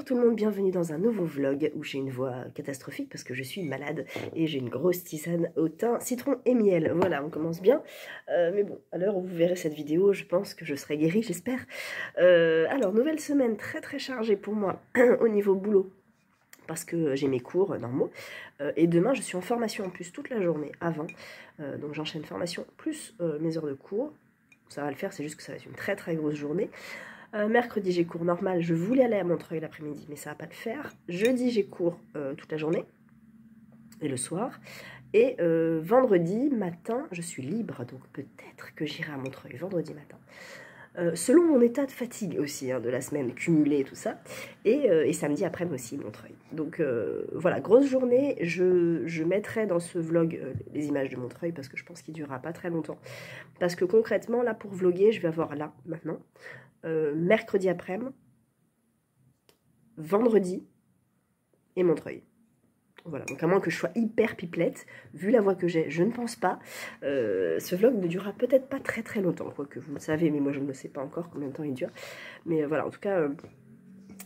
tout le monde, bienvenue dans un nouveau vlog où j'ai une voix catastrophique parce que je suis malade et j'ai une grosse tisane au thym, citron et miel. Voilà, on commence bien. Mais bon, à l'heure où vous verrez cette vidéo, je pense que je serai guérie, j'espère. Alors, nouvelle semaine très très chargée pour moi au niveau boulot parce que j'ai mes cours normaux. Et demain, je suis en formation en plus toute la journée avant. Donc j'enchaîne formation plus mes heures de cours. Ça va le faire, c'est juste que ça va être une très très grosse journée. Mercredi, j'ai cours normal. Je voulais aller à Montreuil l'après-midi, mais ça va pas le faire. Jeudi, j'ai cours toute la journée et le soir. Et vendredi matin, je suis libre, donc peut-être que j'irai à Montreuil vendredi matin. Selon mon état de fatigue aussi, hein, de la semaine cumulée et tout ça. Et samedi après-midi aussi, Montreuil. Donc voilà, grosse journée. Je mettrai dans ce vlog les images de Montreuil parce que je pense qu'il ne durera pas très longtemps. Parce que concrètement, là, pour vlogger, je vais avoir là, maintenant, mercredi après-midi, vendredi et Montreuil. Voilà, donc à moins que je sois hyper pipelette, vu la voix que j'ai, je ne pense pas. Ce vlog ne durera peut-être pas très très longtemps, quoique vous le savez, mais moi je ne sais pas encore combien de temps il dure. Mais voilà, en tout cas,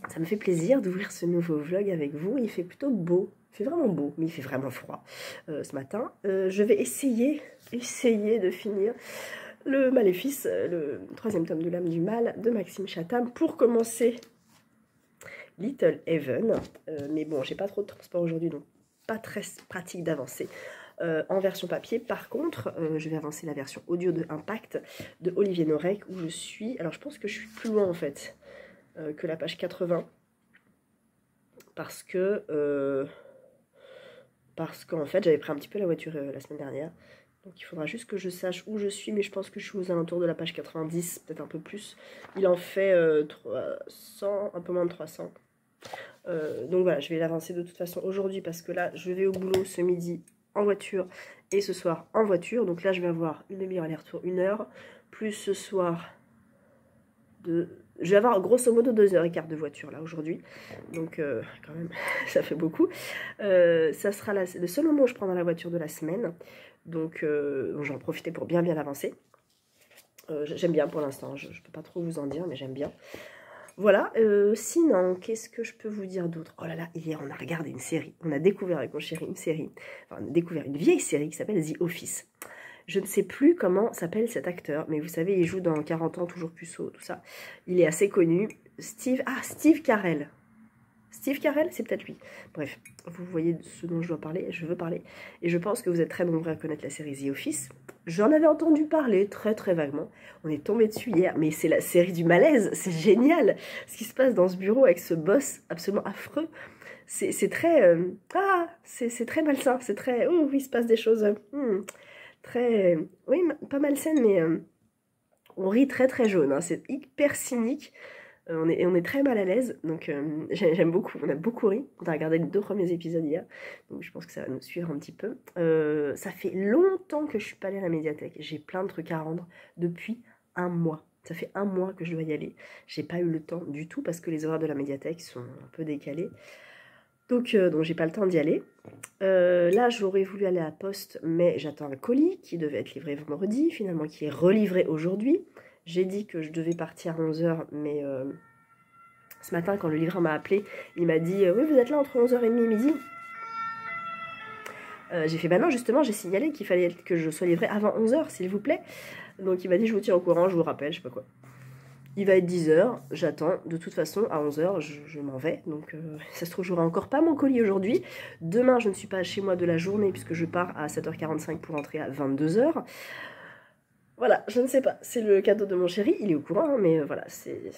ça me fait plaisir d'ouvrir ce nouveau vlog avec vous. Il fait plutôt beau, il fait vraiment beau, mais il fait vraiment froid ce matin. Je vais essayer de finir le Maléfice, le 3e tome de l'âme du mal de Maxime Chatham, pour commencer Little Heaven. Mais bon, j'ai pas trop de transport aujourd'hui, donc pas très pratique d'avancer en version papier. Par contre, je vais avancer la version audio de Impact de Olivier Norek, où je suis... Alors, je pense que je suis plus loin, en fait, que la page 80. Parce qu'en fait, j'avais pris un petit peu la voiture la semaine dernière. Donc, il faudra juste que je sache où je suis, mais je pense que je suis aux alentours de la page 90, peut-être un peu plus. Il en fait 300, un peu moins de 300. Donc voilà, je vais l'avancer de toute façon aujourd'hui parce que là, je vais au boulot ce midi en voiture et ce soir en voiture. Donc là, je vais avoir une demi-heure aller-retour, 1 heure, plus ce soir je vais avoir grosso modo 2h15 de voiture là aujourd'hui. Donc quand même, ça fait beaucoup. Ça sera le seul moment où je prends dans la voiture de la semaine. Donc j'en profiter pour bien avancer. J'aime bien pour l'instant, je ne peux pas trop vous en dire, mais j'aime bien. Voilà, sinon, qu'est-ce que je peux vous dire d'autre? Oh là là, hier, on a regardé une série. On a découvert avec mon chéri une série. Enfin, on a découvert une vieille série qui s'appelle The Office. Je ne sais plus comment s'appelle cet acteur, mais vous savez, il joue dans 40 ans, toujours puceau, tout ça. Il est assez connu. Steve Carell. Steve Carell, c'est peut-être lui. Bref, vous voyez ce dont je veux parler. Et je pense que vous êtes très nombreux à connaître la série The Office. J'en avais entendu parler très très vaguement. On est tombé dessus hier, mais c'est la série du malaise. C'est génial ce qui se passe dans ce bureau avec ce boss absolument affreux. C'est très... c'est très malsain. C'est très... il se passe des choses très... Oui, pas malsaines, mais on rit très très jaune. Hein. C'est hyper cynique. On est très mal à l'aise, donc j'aime beaucoup, on a beaucoup ri. On a regardé les 2 premiers épisodes hier, donc je pense que ça va nous suivre un petit peu. Ça fait longtemps que je suis pas allée à la médiathèque, j'ai plein de trucs à rendre depuis 1 mois. Ça fait 1 mois que je dois y aller, j'ai pas eu le temps du tout parce que les horaires de la médiathèque sont un peu décalés. Donc j'ai pas le temps d'y aller. Là, j'aurais voulu aller à la poste, mais j'attends un colis qui devait être livré vendredi, finalement qui est relivré aujourd'hui. J'ai dit que je devais partir à 11h, mais ce matin, quand le livreur m'a appelé, il m'a dit « Oui, vous êtes là entre 11h30 et midi ?» J'ai fait « Bah non, justement, j'ai signalé qu'il fallait que je sois livrée avant 11h, s'il vous plaît. » Donc il m'a dit « Je vous tiens au courant, je vous rappelle, je sais pas quoi. » Il va être 10h, j'attends. De toute façon, à 11h, je m'en vais. Donc ça se trouve, j'aurai encore pas mon colis aujourd'hui. Demain, je ne suis pas chez moi de la journée puisque je pars à 7h45 pour rentrer à 22h. Voilà, je ne sais pas, c'est le cadeau de mon chéri, il est au courant, hein, mais voilà, c'est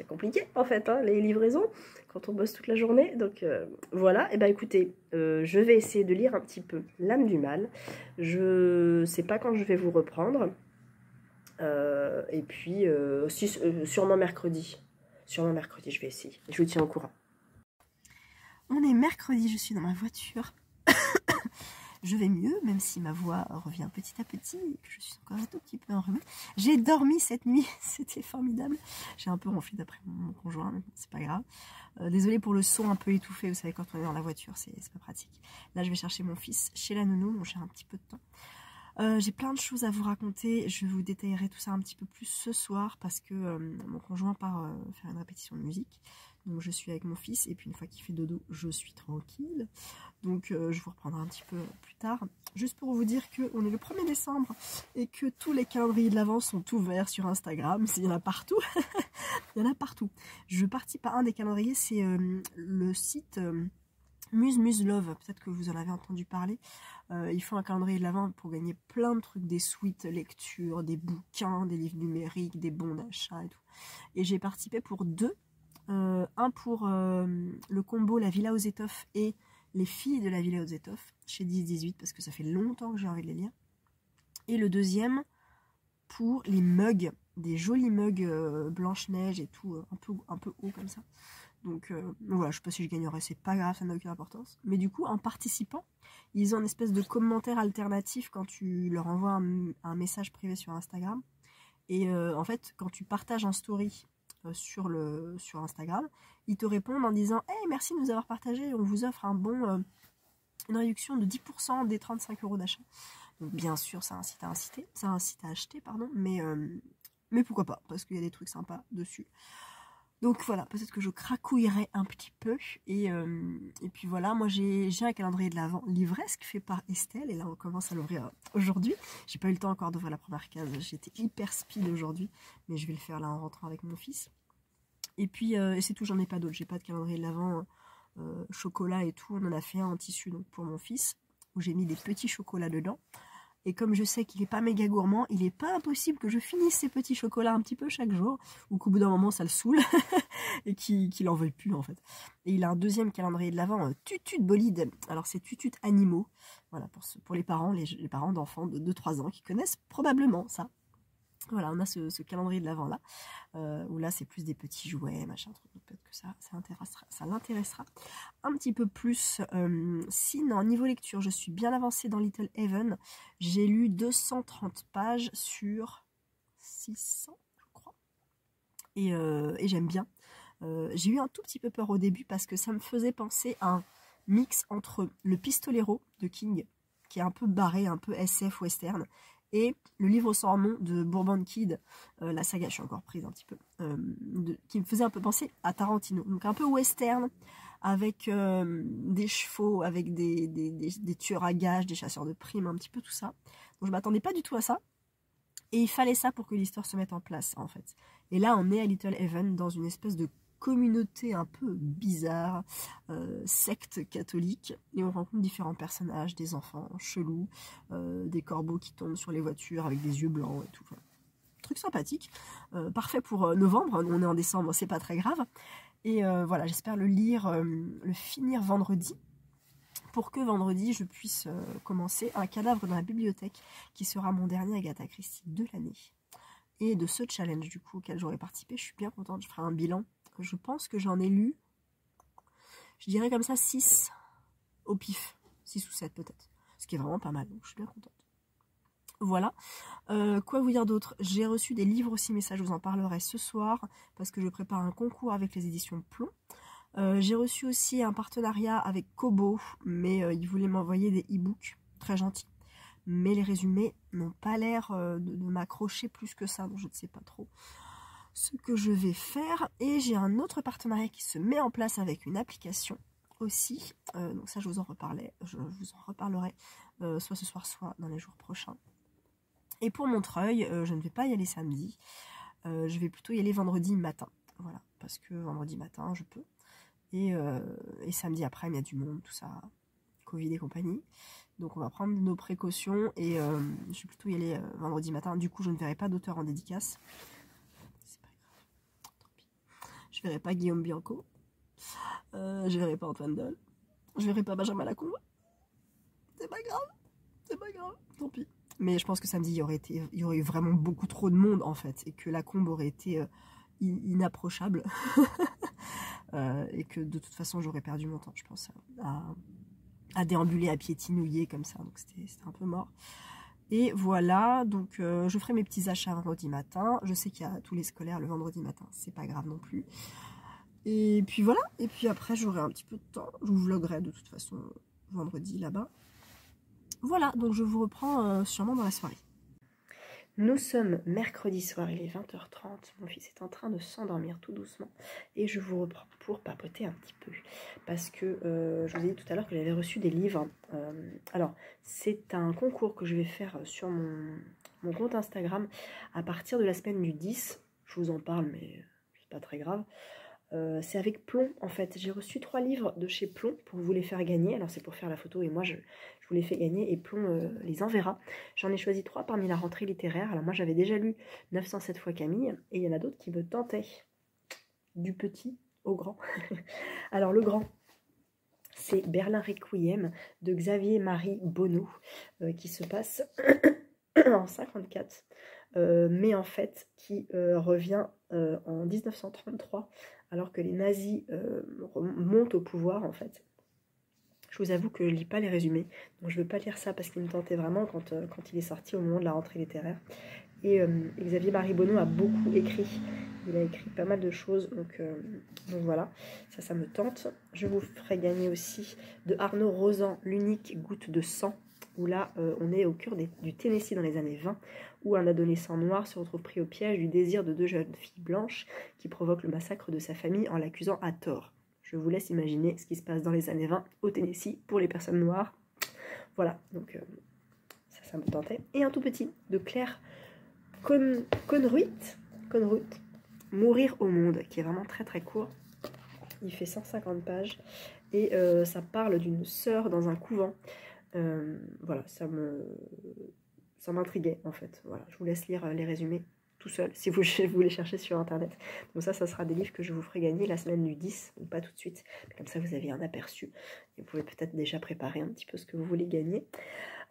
compliqué en fait, hein, les livraisons, quand on bosse toute la journée, donc voilà, et ben écoutez, je vais essayer de lire un petit peu L'âme du mal, je sais pas quand je vais vous reprendre, et puis sûrement mercredi, je vais essayer, je vous tiens au courant. On est mercredi, je suis dans ma voiture. Je vais mieux, même si ma voix revient petit à petit et que je suis encore un tout petit peu enrhumée. J'ai dormi cette nuit, c'était formidable. J'ai un peu ronflé d'après mon conjoint, mais c'est pas grave. Désolée pour le son un peu étouffé, vous savez, quand on est dans la voiture, c'est pas pratique. Là, je vais chercher mon fils chez la nounou, donc j'ai un petit peu de temps. J'ai plein de choses à vous raconter, je vous détaillerai tout ça un petit peu plus ce soir parce que mon conjoint part faire une répétition de musique. Donc je suis avec mon fils et puis une fois qu'il fait dodo, je suis tranquille. Donc je vous reprendrai un petit peu plus tard. Juste pour vous dire qu'on est le 1er décembre et que tous les calendriers de l'Avent sont ouverts sur Instagram. Il y en a partout. Il y en a partout. Je participe à un des calendriers, c'est le site Muse Love. Peut-être que vous en avez entendu parler. Ils font un calendrier de l'Avent pour gagner plein de trucs, des suites lecture, des bouquins, des livres numériques, des bons d'achat et tout. Et j'ai participé pour 2. Un pour le combo La Villa aux Étoffes et Les filles de la Villa aux Étoffes chez 10-18 parce que ça fait longtemps que j'ai envie de les lire. Et le deuxième pour les mugs, des jolis mugs Blanche-Neige et tout, un peu haut comme ça. Donc voilà, je sais pas si je gagnerai, c'est pas grave, ça n'a aucune importance. Mais du coup, en participant, ils ont une espèce de commentaire alternatif quand tu leur envoies un message privé sur Instagram. Et en fait, quand tu partages en story sur Instagram, ils te répondent en disant « Hey, merci de nous avoir partagé, on vous offre une réduction de 10% des 35 € d'achat. » Donc bien sûr, ça incite à acheter, pardon, mais pourquoi pas, parce qu'il y a des trucs sympas dessus. Donc voilà, peut-être que je cracouillerai un petit peu. Et puis voilà, moi j'ai un calendrier de l'Avent livresque fait par Estelle. Et là on commence à l'ouvrir aujourd'hui. J'ai pas eu le temps encore d'ouvrir la première case. J'étais hyper speed aujourd'hui. Mais je vais le faire là en rentrant avec mon fils. Et puis c'est tout, j'en ai pas d'autres. J'ai pas de calendrier de l'Avent chocolat et tout. On en a fait un en tissu donc pour mon fils. Où j'ai mis des petits chocolats dedans. Et comme je sais qu'il n'est pas méga gourmand, il n'est pas impossible que je finisse ces petits chocolats un petit peu chaque jour, ou qu'au bout d'un moment ça le saoule, et qu'il en veuille plus en fait. Et il a un deuxième calendrier de l'Avent, Tutut Bolide. Alors c'est Tutut Animaux, voilà, pour les parents, les parents d'enfants de 2-3 ans qui connaissent probablement ça. Voilà, on a ce calendrier de l'Avent là, où là c'est plus des petits jouets, machin, truc. Peut-être que ça l'intéressera un petit peu plus. Sinon, niveau lecture, je suis bien avancée dans Little Heaven. J'ai lu 230 pages sur 600, je crois. Et j'aime bien. J'ai eu un tout petit peu peur au début parce que ça me faisait penser à un mix entre Le Pistolero de King, qui est un peu barré, un peu SF western, et Le Livre sans nom de Bourbon Kid, la saga, je suis encore prise un petit peu, qui me faisait un peu penser à Tarantino. Donc un peu western, avec des chevaux, avec des tueurs à gages, des chasseurs de primes, un petit peu tout ça. Donc je m'attendais pas du tout à ça. Et il fallait ça pour que l'histoire se mette en place, en fait. Et là, on est à Little Heaven, dans une espèce de communauté un peu bizarre, secte catholique, et on rencontre différents personnages, des enfants chelous, des corbeaux qui tombent sur les voitures avec des yeux blancs et tout. Enfin, truc sympathique, parfait pour novembre, on est en décembre, c'est pas très grave. Et voilà, j'espère le finir vendredi, pour que vendredi je puisse commencer Un cadavre dans la bibliothèque, qui sera mon dernier Agatha Christie de l'année. Et de ce challenge du coup auquel j'aurais participé, je suis bien contente, je ferai un bilan. Je pense que j'en ai lu, je dirais comme ça 6 au pif, 6 ou 7 peut-être, ce qui est vraiment pas mal, donc je suis bien contente. Voilà, quoi vous dire d'autre, j'ai reçu des livres aussi, mais ça je vous en parlerai ce soir, parce que je prépare un concours avec les éditions Plomb. J'ai reçu aussi un partenariat avec Kobo, mais ils voulaient m'envoyer des e-books, très gentils. Mais les résumés n'ont pas l'air de m'accrocher plus que ça, donc je ne sais pas trop ce que je vais faire. Et j'ai un autre partenariat qui se met en place avec une application aussi, donc ça je vous en reparlerai, soit ce soir, soit dans les jours prochains. Et pour Montreuil, je ne vais pas y aller samedi, je vais plutôt y aller vendredi matin, voilà, parce que vendredi matin je peux, et samedi après il y a du monde, tout ça, Covid et compagnie. Donc on va prendre nos précautions et je vais plutôt y aller vendredi matin. Du coup je ne verrai pas d'auteur en dédicace. C'est pas grave, tant pis. Je verrai pas Guillaume Bianco. Je verrai pas Antoine Doll. Je verrai pas Benjamin Lacombe. C'est pas grave, tant pis. Mais je pense que samedi il y aurait eu vraiment beaucoup trop de monde en fait. Et que Lacombe aurait été inapprochable. Et que de toute façon j'aurais perdu mon temps, je pense, à déambuler à piétinouiller comme ça, donc c'était un peu mort. Et voilà, donc je ferai mes petits achats vendredi matin. Je sais qu'il y a tous les scolaires le vendredi matin, c'est pas grave non plus. Et puis voilà, et puis après j'aurai un petit peu de temps, je vous vloguerai de toute façon vendredi là-bas. Voilà, donc je vous reprends sûrement dans la soirée. Nous sommes mercredi soir, il est 20h30, mon fils est en train de s'endormir tout doucement et je vous reprends pour papoter un petit peu parce que je vous ai dit tout à l'heure que j'avais reçu des livres. Alors, c'est un concours que je vais faire sur mon compte Instagram à partir de la semaine du 10. Je vous en parle, mais c'est pas très grave. C'est avec Plomb en fait. J'ai reçu 3 livres de chez Plomb pour vous les faire gagner. Alors c'est pour faire la photo et moi je vous les fais gagner et Plomb les enverra. J'en ai choisi 3 parmi la rentrée littéraire. Alors moi j'avais déjà lu 907 fois Camille et il y en a d'autres qui me tentaient. Du petit au grand. Alors le grand, c'est Berlin Requiem de Xavier-Marie Bonneau qui se passe en 54. Mais en fait qui revient en 1933 alors que les nazis montent au pouvoir en fait. Je vous avoue que je lis pas les résumés, donc je ne veux pas lire ça parce qu'il me tentait vraiment quand il est sorti au moment de la rentrée littéraire. Et Xavier-Marie Bonneau a beaucoup écrit, il a écrit pas mal de choses, donc voilà, ça me tente. Je vous ferai gagner aussi de Arnaud Rosan, L'unique goutte de sang, où là on est au cœur du Tennessee dans les années 20, où un adolescent noir se retrouve pris au piège du désir de 2 jeunes filles blanches qui provoquent le massacre de sa famille en l'accusant à tort. Je vous laisse imaginer ce qui se passe dans les années 20 au Tennessee pour les personnes noires. Voilà, donc ça me tentait. Et un tout petit de Claire Conruit, Mourir au monde, qui est vraiment très très court. Il fait 150 pages et ça parle d'une sœur dans un couvent. Voilà, ça m'intriguait en fait. Voilà, je vous laisse lire les résumés tout seul si vous les cherchez sur internet. Donc ça sera des livres que je vous ferai gagner la semaine du 10, ou pas tout de suite. Comme ça vous avez un aperçu et vous pouvez peut-être déjà préparer un petit peu ce que vous voulez gagner.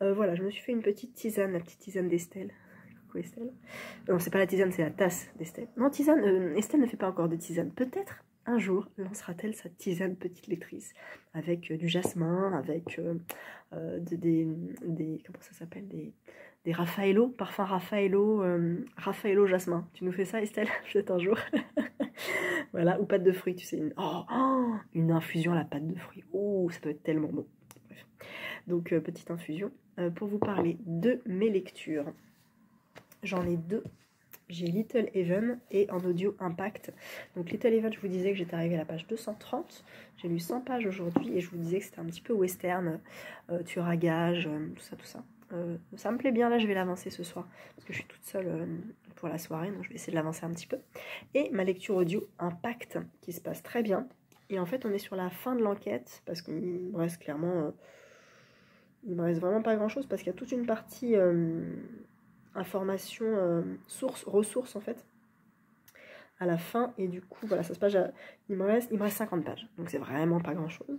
Voilà, je me suis fait une petite tisane, la petite tisane d'Estelle. Coucou Estelle. Non, c'est pas la tisane, c'est la tasse d'Estelle. Non, tisane, Estelle ne fait pas encore de tisane. Peut-être un jour lancera-t-elle sa tisane petite lectrice avec du jasmin, avec des comment ça s'appelle, des Raffaello, parfum Raffaello, Raffaello jasmin. Tu nous fais ça, Estelle, peut-être un jour. Voilà, ou pâte de fruits, tu sais, une infusion à la pâte de fruits. Oh, ça doit être tellement bon. Bref. Donc petite infusion pour vous parler de mes lectures. J'en ai 2. J'ai Little Heaven et en audio Impact. Donc Little Heaven, je vous disais que j'étais arrivée à la page 230. J'ai lu 100 pages aujourd'hui et je vous disais que c'était un petit peu western, tueur à gages, tout ça. Ça me plaît bien, là je vais l'avancer ce soir parce que je suis toute seule pour la soirée, donc je vais essayer de l'avancer un petit peu. Et ma lecture audio Impact qui se passe très bien. Et en fait on est sur la fin de l'enquête parce qu'il me reste clairement... il me reste vraiment pas grand chose parce qu'il y a toute une partie... information, ressources en fait à la fin et du coup voilà ça se passe il me reste 50 pages donc c'est vraiment pas grand chose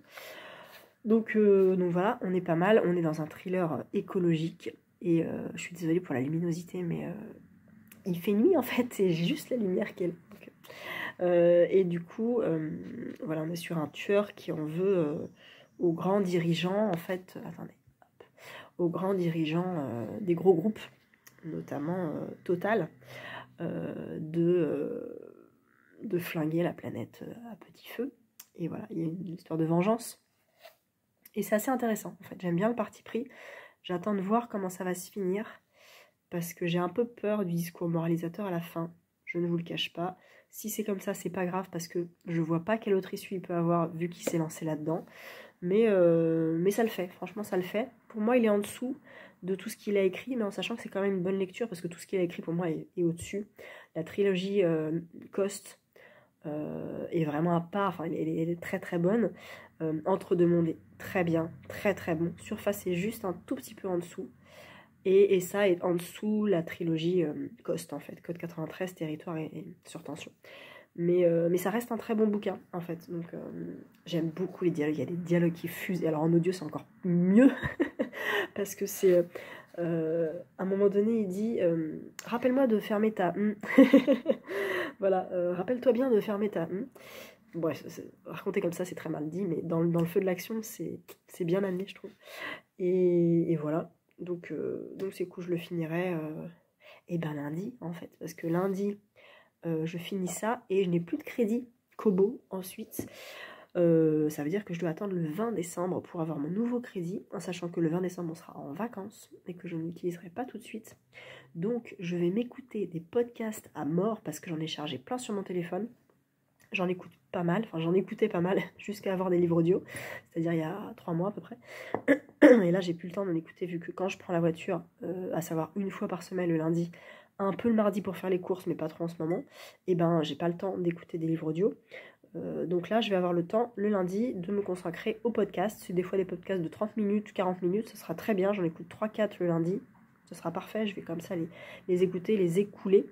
donc voilà, on est pas mal, on est dans un thriller écologique et je suis désolée pour la luminosité mais il fait nuit en fait et j'ai juste la lumière qui est là et du coup voilà, on est sur un tueur qui en veut aux grands dirigeants en fait, aux grands dirigeants des gros groupes notamment Total, de flinguer la planète à petit feu. Et voilà, il y a une histoire de vengeance. Et c'est assez intéressant, en fait. J'aime bien le parti pris. J'attends de voir comment ça va se finir, parce que j'ai un peu peur du discours moralisateur à la fin. Je ne vous le cache pas. Si c'est comme ça, c'est pas grave, parce que je vois pas quelle autre issue il peut avoir, vu qu'il s'est lancé là-dedans. Mais ça le fait, franchement ça le fait. Pour moi il est en dessous de tout ce qu'il a écrit, mais en sachant que c'est quand même une bonne lecture, parce que tout ce qu'il a écrit pour moi est au-dessus. La trilogie Coste est vraiment à part, enfin elle est très très bonne. Entre deux mondes est très bien, très très bon. Surface est juste un tout petit peu en dessous. Et ça est en dessous la trilogie Coste en fait. Code 93, Territoire et Sur Tension. Mais ça reste un très bon bouquin en fait, donc j'aime beaucoup les dialogues, il y a des dialogues qui fusent, et alors en audio c'est encore mieux, parce que c'est, à un moment donné il dit rappelle-moi de fermer ta voilà, rappelle-toi bien de fermer ta bref, raconter comme ça c'est très mal dit, mais dans le feu de l'action c'est bien amené je trouve, et voilà, donc c'est cool, je le finirai et ben lundi en fait, parce que lundi je finis ça et je n'ai plus de crédit Kobo ensuite. Ça veut dire que je dois attendre le 20 décembre pour avoir mon nouveau crédit, en sachant que le 20 décembre on sera en vacances et que je ne l'utiliserai pas tout de suite. Donc je vais m'écouter des podcasts à mort parce que j'en ai chargé plein sur mon téléphone. J'en écoute pas mal, enfin j'en écoutais pas mal jusqu'à avoir des livres audio, c'est-à-dire il y a 3 mois à peu près. Et là j'ai plus le temps d'en écouter vu que quand je prends la voiture, à savoir une fois par semaine le lundi, un peu le mardi pour faire les courses mais pas trop en ce moment, et ben j'ai pas le temps d'écouter des livres audio. Donc là je vais avoir le temps le lundi de me consacrer au podcast. C'est des fois des podcasts de 30 minutes, 40 minutes, ça sera très bien, j'en écoute 3-4 le lundi, ce sera parfait, je vais comme ça les écouter, les écouler.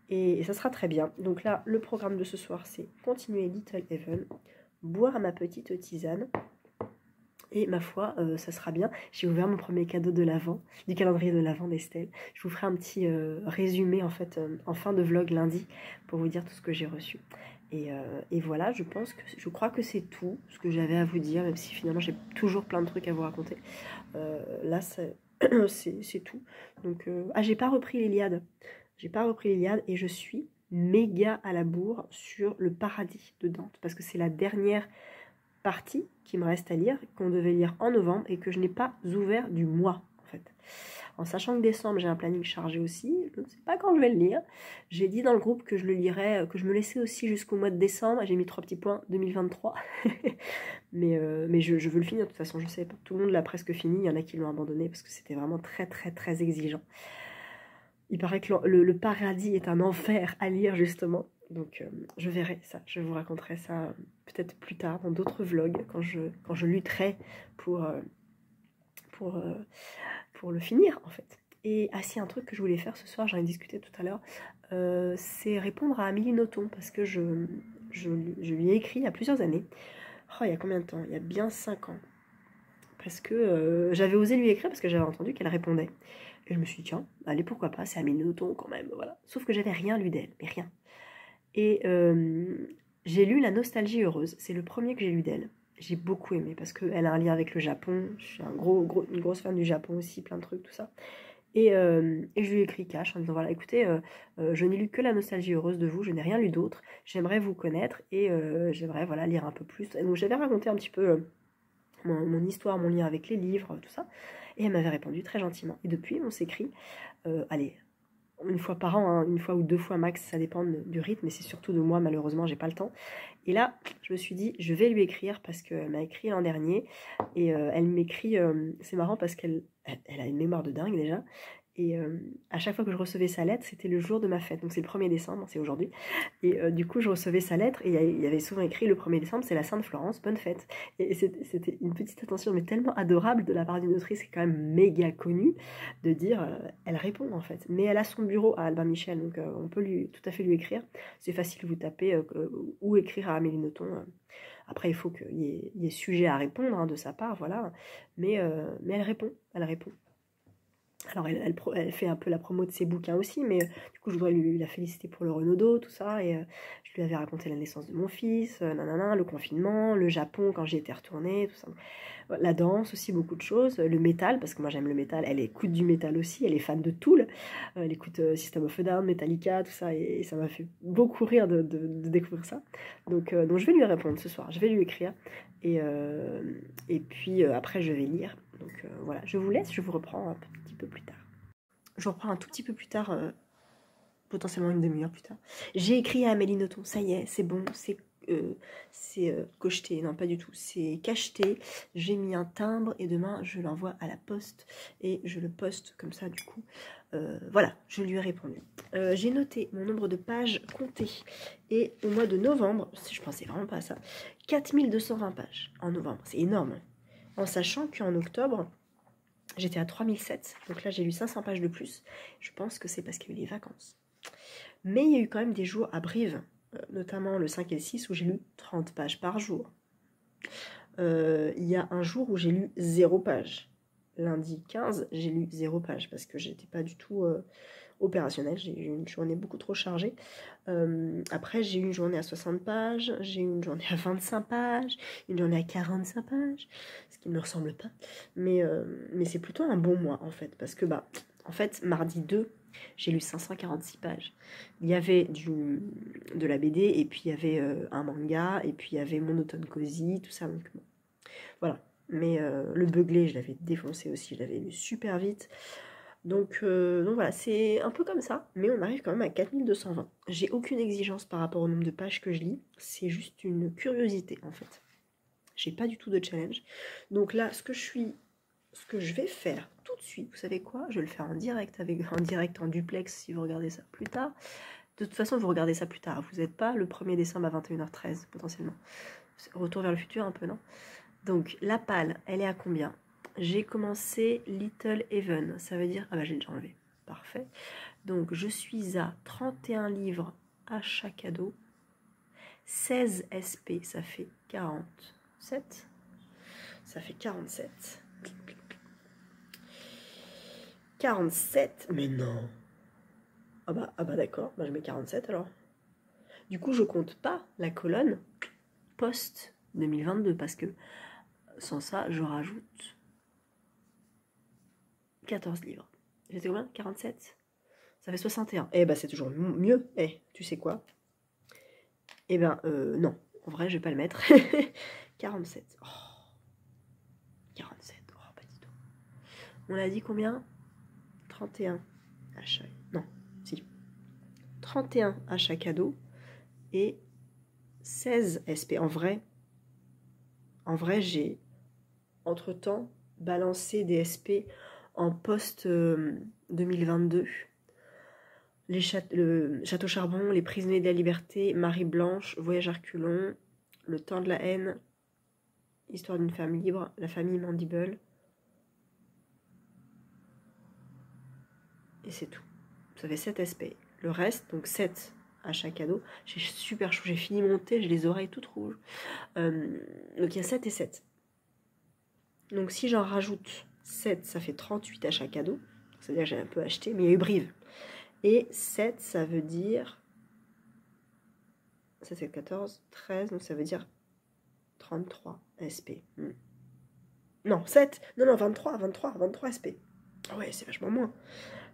Et ça sera très bien. Donc là, le programme de ce soir, c'est continuer Little Heaven, boire ma petite tisane. Et ma foi, ça sera bien. J'ai ouvert mon premier cadeau de l'Avent, du calendrier de l'Avent d'Estelle. Je vous ferai un petit résumé en fait en fin de vlog lundi pour vous dire tout ce que j'ai reçu. Et voilà, je crois que c'est tout ce que j'avais à vous dire, même si finalement j'ai toujours plein de trucs à vous raconter. Là, c'est tout. Donc, j'ai pas repris l'Iliade. J'ai pas repris l'Iliade et je suis méga à la bourre sur le Paradis de Dante parce que c'est la dernière partie qui me reste à lire, qu'on devait lire en novembre et que je n'ai pas ouvert du mois en fait. En sachant que décembre j'ai un planning chargé aussi, je ne sais pas quand je vais le lire. J'ai dit dans le groupe que je le lirais, que je me laissais aussi jusqu'au mois de décembre. J'ai mis 3 petits points 2023. mais je veux le finir de toute façon, je sais pas. Tout le monde l'a presque fini, il y en a qui l'ont abandonné parce que c'était vraiment très très très exigeant. Il paraît que le paradis est un enfer à lire justement. Donc je verrai ça, je vous raconterai ça peut-être plus tard dans d'autres vlogs quand je lutterai pour le finir en fait. Et si un truc que je voulais faire ce soir, j'en ai discuté tout à l'heure, c'est répondre à Amélie Nothomb parce que je lui ai écrit il y a plusieurs années. Oh, il y a combien de temps? Il y a bien 5 ans. Parce que j'avais osé lui écrire parce que j'avais entendu qu'elle répondait. Et je me suis dit, tiens, allez, pourquoi pas, c'est Amélie Nothomb quand même, voilà. Sauf que j'avais rien lu d'elle, mais rien. Et j'ai lu La Nostalgie heureuse, c'est le premier que j'ai lu d'elle. J'ai beaucoup aimé parce qu'elle a un lien avec le Japon, je suis une grosse fan du Japon aussi, plein de trucs, tout ça. Et je lui ai écrit cash en disant, voilà, écoutez, je n'ai lu que La Nostalgie heureuse de vous, je n'ai rien lu d'autre, j'aimerais vous connaître et j'aimerais voilà, lire un peu plus. Et donc j'avais raconté un petit peu mon histoire, mon lien avec les livres, tout ça. Et elle m'avait répondu très gentiment. Et depuis, on s'écrit, allez, une fois par an, hein, une fois ou 2 fois max, ça dépend du rythme, mais c'est surtout de moi, malheureusement, j'ai pas le temps. Et là, je me suis dit, je vais lui écrire parce qu'elle m'a écrit l'an dernier. Et elle m'écrit, c'est marrant parce qu'elle a une mémoire de dingue déjà. Et à chaque fois que je recevais sa lettre, c'était le jour de ma fête. Donc c'est le 1er décembre, c'est aujourd'hui. Et du coup, je recevais sa lettre et il y avait souvent écrit le 1er décembre, c'est la Sainte Florence, bonne fête. Et c'était une petite attention, mais tellement adorable de la part d'une autrice qui est quand même méga connue, de dire, elle répond en fait. Mais elle a son bureau à Albin Michel, donc on peut tout à fait lui écrire. C'est facile, vous tapez ou écrire à Amélie Nothomb. Après, il faut qu'il y ait sujet à répondre hein, de sa part, voilà. Mais elle répond, elle répond. Alors, elle fait un peu la promo de ses bouquins aussi, mais du coup, je voudrais la féliciter pour le Renaudot, tout ça, et je lui avais raconté la naissance de mon fils, le confinement, le Japon quand j'y étais retournée, tout ça. La danse aussi, beaucoup de choses, le métal, parce que moi j'aime le métal, elle écoute du métal aussi, elle est fan de Tool, elle écoute System of a Down, Metallica, tout ça, et ça m'a fait beaucoup rire de découvrir ça. Donc je vais lui répondre ce soir, je vais lui écrire, et puis après je vais lire. Donc voilà, je vous laisse, je vous reprends un petit peu plus tard. Je vous reprends un tout petit peu plus tard, potentiellement une demi-heure plus tard. J'ai écrit à Amélie Nothomb, ça y est, c'est bon, c'est cocheté, non pas du tout, c'est cacheté, j'ai mis un timbre et demain je l'envoie à la poste et je le poste comme ça du coup. Voilà, je lui ai répondu. J'ai noté mon nombre de pages comptées et au mois de novembre, je pensais vraiment pas à ça, 4220 pages en novembre, c'est énorme. En sachant qu'en octobre, j'étais à 3007, donc là j'ai lu 500 pages de plus. Je pense que c'est parce qu'il y a eu les vacances. Mais il y a eu quand même des jours à Brive, notamment le 5 et le 6 où j'ai lu 30 pages par jour. Il y a un jour où j'ai lu 0 page. Lundi 15, j'ai lu 0 page parce que j'étais pas du tout opérationnelle. J'ai eu une journée beaucoup trop chargée. Après, j'ai eu une journée à 60 pages, j'ai eu une journée à 25 pages, une journée à 45 pages, ce qui ne me ressemble pas. Mais c'est plutôt un bon mois en fait, parce que En fait, mardi 2, j'ai lu 546 pages. Il y avait de la BD, et puis il y avait un manga, et puis il y avait mon automne cosy, tout ça. Donc, bon. Voilà. Mais le Beugler, je l'avais défoncé aussi, je l'avais lu super vite. Donc voilà, c'est un peu comme ça, mais on arrive quand même à 4220. J'ai aucune exigence par rapport au nombre de pages que je lis, c'est juste une curiosité en fait. J'ai pas du tout de challenge. Donc là, ce que je vais faire tout de suite, vous savez quoi? Je vais le faire en direct, en duplex si vous regardez ça plus tard. De toute façon, vous regardez ça plus tard. Vous n'êtes pas le 1er décembre à 21h13 potentiellement. Retour vers le futur un peu, non? Donc la palle, elle est à combien? J'ai commencé Little Heaven, ça veut dire... Ah bah j'ai déjà enlevé, parfait. Donc je suis à 31 livres achat cadeau. 16 SP, ça fait 47. Ça fait 47. 47, mais non. Ah bah d'accord, bah je mets 47 alors. Du coup je compte pas la colonne post 2022 parce que sans ça je rajoute 14 livres. J'étais combien? 47? Ça fait 61. Eh ben c'est toujours mieux. Eh, tu sais quoi? Eh ben non. En vrai, je vais pas le mettre. 47. Oh. 47. Oh, pas du tout. On a dit combien? 31 achats. Non, si. 31 achats cadeaux et 16 SP. En vrai, j'ai entre-temps balancé des SP en post 2022. Le Château Charbon, Les Prisonniers de la Liberté, Marie Blanche, Voyage à reculons, Le Temps de la haine, Histoire d'une femme libre, La famille Mandible. Et c'est tout. Ça fait 7 SP. Le reste, donc 7 achats cadeaux. J'ai super chaud, j'ai fini mon thé, j'ai les oreilles toutes rouges. Donc il y a 7 et 7. Donc si j'en rajoute 7, ça fait 38 achats cadeaux. C'est-à-dire que j'ai un peu acheté, mais il y a eu Brive. Et 7, ça veut dire... Ça c'est 14, 13, donc ça veut dire 33 SP. Non, 7. Non, 23 SP. Ah ouais, c'est vachement moins.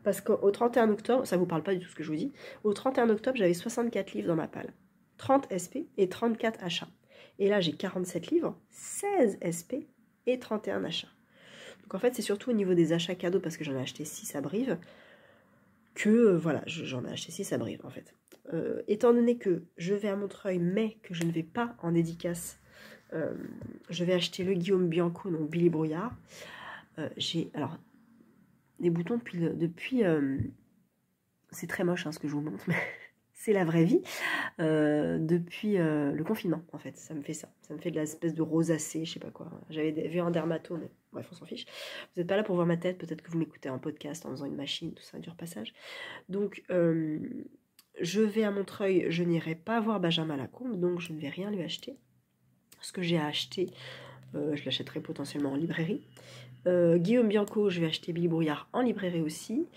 Parce qu'au 31 octobre, ça vous parle pas du tout ce que je vous dis, au 31 octobre, j'avais 64 livres dans ma palle. 30 SP et 34 achats. Et là, j'ai 47 livres, 16 SP et 31 achats. Donc en fait, c'est surtout au niveau des achats cadeaux, parce que j'en ai acheté 6 à Brive, que voilà, j'en ai acheté 6 à Brive en fait. Étant donné que je vais à Montreuil, mais que je ne vais pas en dédicace, je vais acheter le Guillaume Bianco, donc Billy Brouillard. J'ai alors des boutons depuis c'est très moche ce que je vous montre, mais c'est la vraie vie. Depuis le confinement, en fait, ça me fait ça. Ça me fait de l'espèce de rosacée, je sais pas quoi. J'avais vu un dermato, mais bref, on s'en fiche. Vous n'êtes pas là pour voir ma tête, peut-être que vous m'écoutez en podcast en faisant une machine, tout ça, dur passage. Donc, je vais à Montreuil, je n'irai pas voir Benjamin Lacombe, donc je ne vais rien lui acheter. Ce que j'ai à acheter, je l'achèterai potentiellement en librairie. Guillaume Bianco, je vais acheter Billy Brouillard en librairie aussi.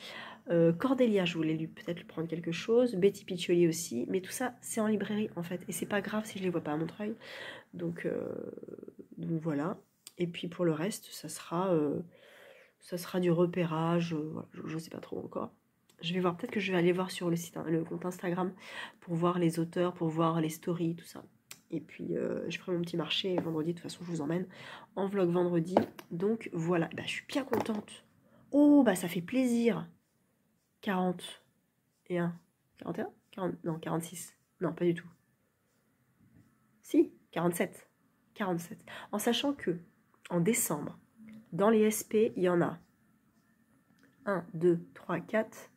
Cordélia, je voulais peut-être lui prendre quelque chose. Betty Piccioli aussi. Mais tout ça, c'est en librairie en fait. Et c'est pas grave si je les vois pas à Montreuil. Donc voilà. Et puis pour le reste, ça sera du repérage. Voilà, je sais pas trop encore. Je vais voir, peut-être que je vais aller voir sur le site, le compte Instagram, pour voir les auteurs, pour voir les stories, tout ça. Et puis je ferai mon petit marché vendredi. De toute façon, je vous emmène en vlog vendredi. Donc voilà. Bah, je suis bien contente. Oh, bah ça fait plaisir. 41. 41 40, non, 46. Non, pas du tout. Si, 47. 47. En sachant que, en décembre, dans les SP, il y en a 1, 2, 3, 4.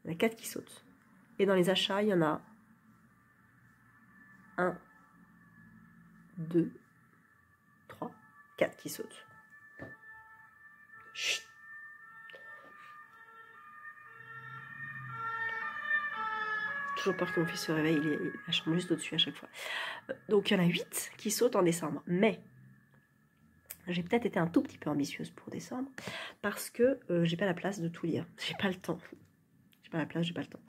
Il y en a 4 qui sautent. Et dans les achats, il y en a 1, 2, 3, 4 qui sautent. Chut. Toujours peur que mon fils se réveille, il est la chambre juste au-dessus à chaque fois. Donc il y en a 8 qui sautent en décembre. Mais j'ai peut-être été un tout petit peu ambitieuse pour décembre parce que j'ai pas la place de tout lire. J'ai pas le temps. J'ai pas la place, j'ai pas le temps.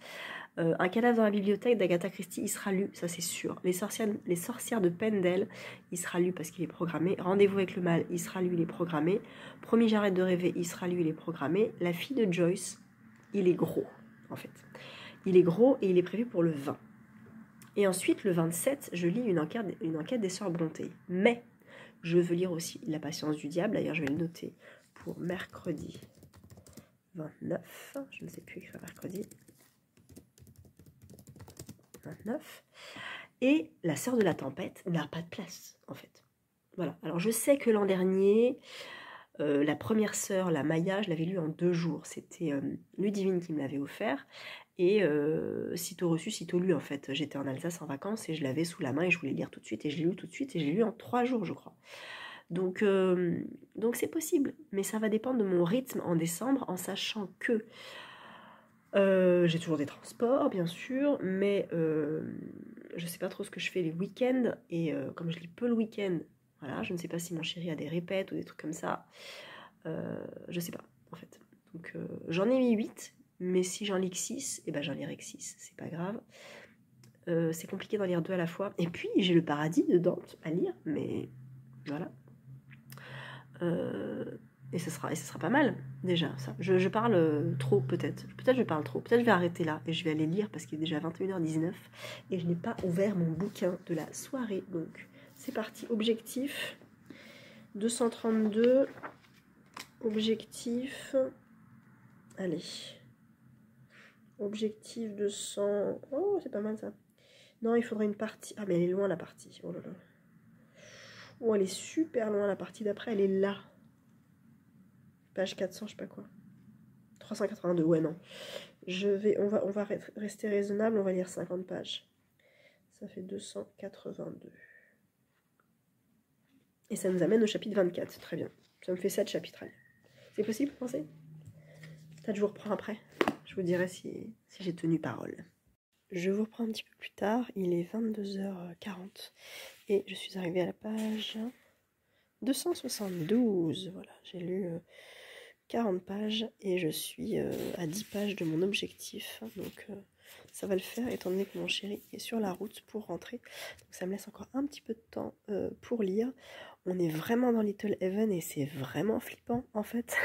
Un cadavre dans la bibliothèque d'Agatha Christie, il sera lu, ça c'est sûr. Les sorcières de Pendel, il sera lu parce qu'il est programmé. Rendez-vous avec le mal, il sera lu, il est programmé. Promis, j'arrête de rêver, il sera lu, il est programmé. La fille de Joyce, il est gros, en fait. Il est gros et il est prévu pour le 20. Et ensuite, le 27, je lis une enquête des sœurs Brontë. Mais je veux lire aussi La patience du diable. D'ailleurs, je vais le noter pour mercredi 29. Je ne sais plus écrire mercredi. 29. Et La sœur de la tempête n'a pas de place, en fait. Voilà. Alors, je sais que l'an dernier, la première sœur, la Maya, je l'avais lue en 2 jours. C'était Ludivine qui me l'avait offert. Et sitôt reçu, sitôt lu, en fait. J'étais en Alsace en vacances et je l'avais sous la main et je voulais lire tout de suite. Et je l'ai lu tout de suite et je l'ai lu en 3 jours, je crois. Donc c'est possible. Mais ça va dépendre de mon rythme en décembre, en sachant que j'ai toujours des transports, bien sûr, mais je sais pas trop ce que je fais les week-ends, et comme je lis peu le week-end, voilà, je ne sais pas si mon chéri a des répètes ou des trucs comme ça, je sais pas, en fait. Donc j'en ai mis 8, mais si j'en lis que 6, et ben j'en lirai que 6, c'est pas grave. C'est compliqué d'en lire 2 à la fois, et puis j'ai le Paradis de Dante à lire, mais voilà. Et ce sera pas mal, déjà, ça. Je parle trop, peut-être. Peut-être je parle trop. Peut-être je vais arrêter là et je vais aller lire parce qu'il est déjà 21h19 et je n'ai pas ouvert mon bouquin de la soirée. Donc, c'est parti. Objectif 232. Objectif... Allez. Objectif 200... Oh, c'est pas mal, ça. Non, il faudrait une partie... Ah, mais elle est loin, la partie. Oh là là. Oh, elle est super loin, la partie d'après, elle est là. Page 400, je sais pas quoi. 382, ouais, non. On va rester raisonnable, on va lire 50 pages. Ça fait 282. Et ça nous amène au chapitre 24, très bien. Ça me fait 7 chapitres. C'est possible, vous pensez? Peut-être je vous reprends après. Je vous dirai si j'ai tenu parole. Je vous reprends un petit peu plus tard, il est 22h40. Et je suis arrivée à la page 272. Voilà, j'ai lu... 40 pages et je suis à 10 pages de mon objectif, donc ça va le faire étant donné que mon chéri est sur la route pour rentrer, donc ça me laisse encore un petit peu de temps pour lire. On est vraiment dans Little Heaven et c'est vraiment flippant en fait.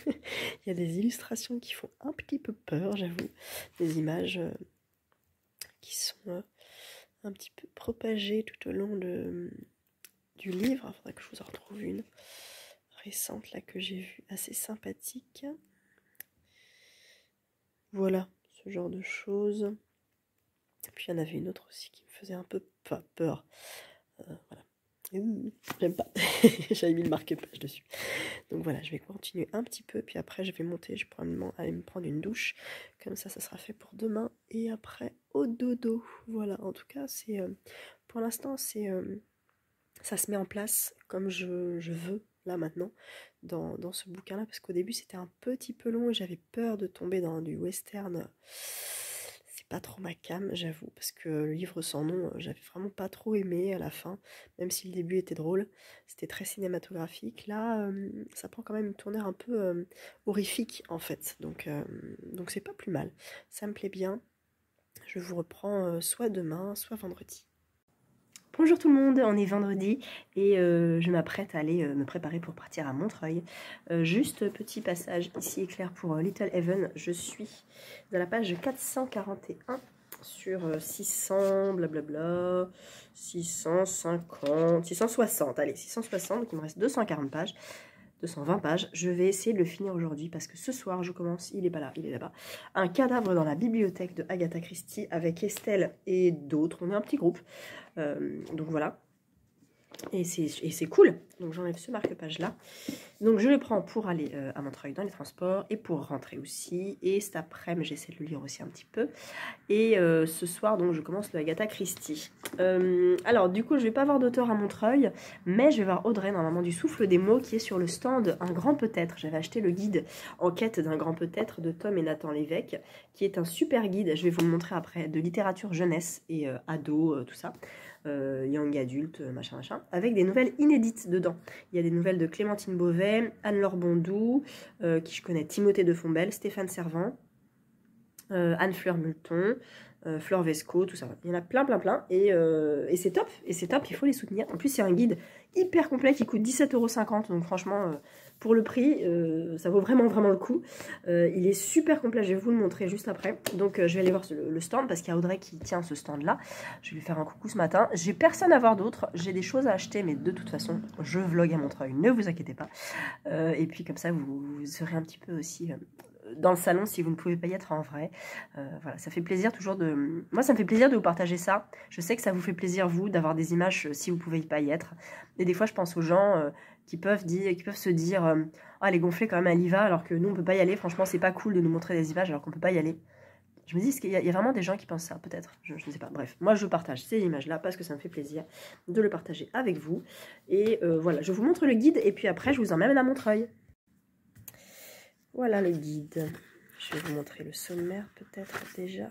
Il y a des illustrations qui font un petit peu peur, j'avoue, des images qui sont un petit peu propagées tout au long du livre. Il faudrait que je vous en retrouve une récente là que j'ai vue, assez sympathique. Voilà, ce genre de choses. Et puis il y en avait une autre aussi qui me faisait un peu peur. Voilà. J'aime pas. J'avais mis le marque-page dessus. Donc voilà, je vais continuer un petit peu, puis après je vais monter, je vais probablement aller me prendre une douche. Comme ça sera fait pour demain. Et après, au dodo. Voilà, en tout cas, c'est pour l'instant, c'est ça se met en place comme je veux, là maintenant, dans ce bouquin-là, parce qu'au début c'était un petit peu long et j'avais peur de tomber dans du western. C'est pas trop ma came, j'avoue, parce que le livre sans nom, j'avais vraiment pas trop aimé à la fin, même si le début était drôle, c'était très cinématographique. Là, ça prend quand même une tournure un peu horrifique en fait, donc c'est pas plus mal, ça me plaît bien. Je vous reprends soit demain, soit vendredi. Bonjour tout le monde, on est vendredi et je m'apprête à aller me préparer pour partir à Montreuil. Juste petit passage ici éclair pour Little Heaven, je suis à la page 441 sur 600 blablabla, 650, 660, allez 660, donc il me reste 240 pages. 220 pages, je vais essayer de le finir aujourd'hui parce que ce soir je commence, il est pas là, il est là-bas, un cadavre dans la bibliothèque de Agatha Christie avec Estelle et d'autres, on est un petit groupe, donc voilà, et c'est cool, donc j'enlève ce marque-page là, donc je le prends pour aller à Montreuil dans les transports et pour rentrer aussi, et cet après-midi j'essaie de le lire aussi un petit peu, et ce soir donc je commence le Agatha Christie. Alors du coup je vais pas voir d'auteur à Montreuil, mais je vais voir Audrey normalement du Souffle des mots qui est sur le stand Un grand peut-être. J'avais acheté le guide En quête d'un grand peut-être de Tom et Nathan Lévesque, qui est un super guide, je vais vous le montrer après, de littérature jeunesse et ado, tout ça. Young adulte, machin, avec des nouvelles inédites dedans. Il y a des nouvelles de Clémentine Beauvais, Anne-Laure Bondou, qui je connais, Timothée de Fombelle, Stéphane Servant, Anne-Fleur Multon, Fleur Vesco, tout ça. Il y en a plein, plein, plein. Et c'est top. Et c'est top, il faut les soutenir. En plus, c'est un guide hyper complet qui coûte 17,50 €. Donc franchement, pour le prix, ça vaut vraiment, vraiment le coup. Il est super complet, je vais vous le montrer juste après. Donc je vais aller voir le stand parce qu'il y a Audrey qui tient ce stand-là. Je vais lui faire un coucou ce matin. J'ai personne à voir d'autre. J'ai des choses à acheter, mais de toute façon, je vlog à Montreuil. Ne vous inquiétez pas. Et puis comme ça, vous serez un petit peu aussi... dans le salon si vous ne pouvez pas y être en vrai. Voilà, ça fait plaisir toujours de... Moi, ça me fait plaisir de vous partager ça. Je sais que ça vous fait plaisir, vous, d'avoir des images si vous ne pouvez pas y être. Et des fois, je pense aux gens qui peuvent se dire ah, elle est gonflée quand même, elle y va, alors que nous, on ne peut pas y aller. Franchement, c'est pas cool de nous montrer des images alors qu'on ne peut pas y aller. Je me dis, qu'il y a vraiment des gens qui pensent ça, peut-être. Je ne sais pas. Bref, moi, je partage ces images-là parce que ça me fait plaisir de le partager avec vous. Et voilà, je vous montre le guide et puis après, je vous emmène à Montreuil. Voilà le guide. Je vais vous montrer le sommaire peut-être déjà.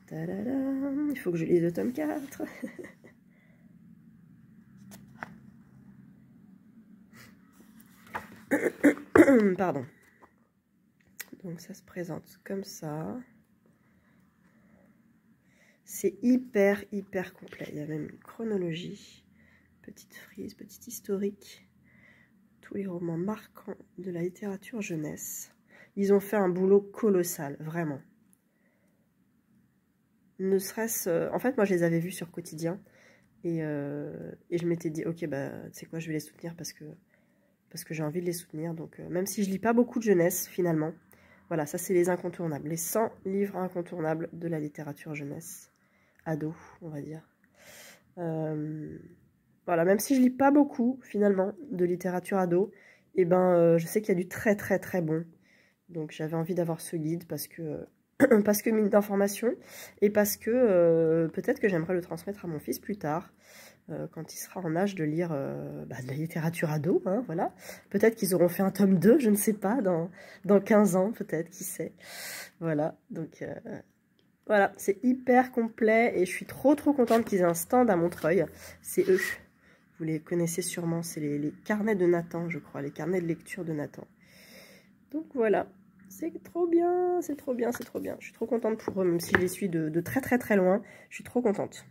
Tadadam. Il faut que je lise le tome 4. Pardon. Donc ça se présente comme ça. C'est hyper, hyper complet. Il y a même une chronologie, petite frise, petit historique. Tous les romans marquants de la littérature jeunesse. Ils ont fait un boulot colossal, vraiment. Ne serait-ce... en fait, moi, je les avais vus sur Quotidien. Et je m'étais dit, ok, bah, tu sais quoi, je vais les soutenir parce que j'ai envie de les soutenir. Donc, même si je lis pas beaucoup de jeunesse, finalement, voilà, ça, c'est les incontournables. Les 100 livres incontournables de la littérature jeunesse. Ado, on va dire. Voilà, même si je lis pas beaucoup, finalement, de littérature ado, et ben, je sais qu'il y a du très, très, très bon. Donc, j'avais envie d'avoir ce guide parce que mine d'informations, et parce que peut-être que j'aimerais le transmettre à mon fils plus tard, quand il sera en âge de lire de la littérature ado, hein, voilà. Peut-être qu'ils auront fait un tome 2, je ne sais pas, dans 15 ans, peut-être, qui sait. Voilà, donc... voilà, c'est hyper complet et je suis trop contente qu'ils aient un stand à Montreuil. C'est eux, vous les connaissez sûrement, c'est les carnets de Nathan, je crois, les carnets de lecture de Nathan. Donc voilà, c'est trop bien, c'est trop bien, c'est trop bien. Je suis trop contente pour eux, même si je les suis de très très très loin, je suis trop contente.